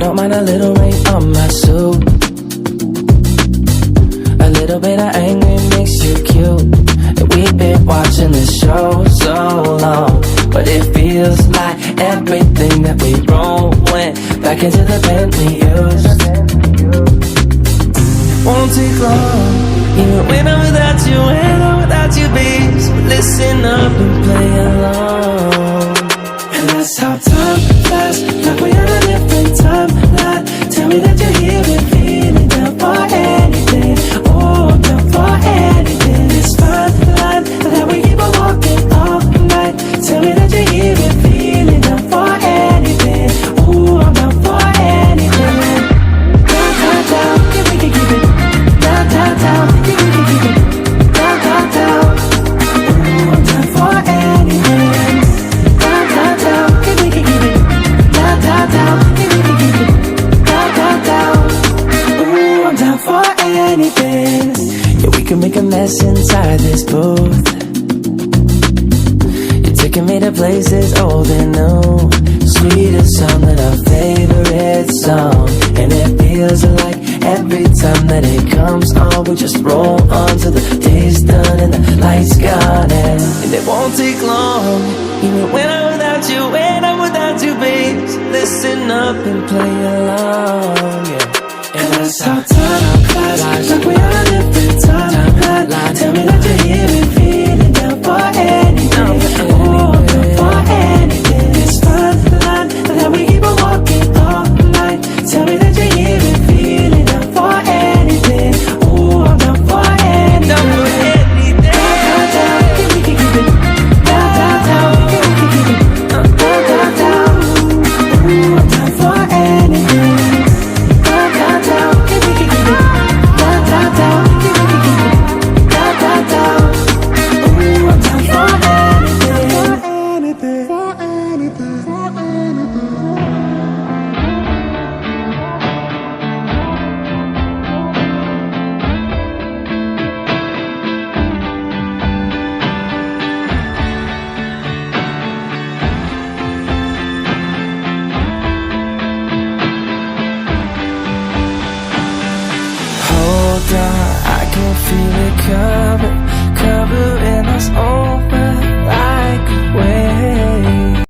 don't mind a little rain on my suit. A little bit of anger makes you cute. And we've been watching this show so long, but it feels like everything that we wrote went back into the pen we used. Won't take long, even when I'm without you, when I'm without you, babe. So listen up and play along. And that's how time flies, like we're on a different timeline. Tell me that you're here and feeling down for anything. Oh, I'm down for anything. It's fine line that we keep on walking all night. Tell me that you're here and feeling down for anything. Oh, I'm down for anything. Down, down, down, yeah, we can keep it. Down, down, down, yeah, we can keep it. Down, down, down. Oh, I'm down for anything. Down, down, down, yeah, we can keep it. Down, down, down, yeah, we can keep it. Down, down, down. Oh, I'm down for anything. Yeah, we can make a mess inside this booth. You're taking me to places old and new, sweetest song than our favorite song. And it feels like every time that it comes on, we just roll on till the day's done and the lights gone. And it won't take long, even when I'm without you, when I'm without you, babe. So listen up and play along, yeah. And that's how time flies, like we are on a different timeline. Tell me that you're here and feeling down for anything. Oh, I'm down for anything. It's fine line that we keep on walking all night. Tell me that you're here and feeling down for anything. Oh, I'm down for anything. Down, down, down, yeah, we can keep it. Down, down, down, yeah, we can keep it. Down, down, down. Oh, I'm down for anything. Down, down, down, yeah, we can keep it. Down, down, down, yeah, we can keep it. Down, down, down. Oh, I'm down for anything. For anything. For anything. Hold on, I can feel it coming.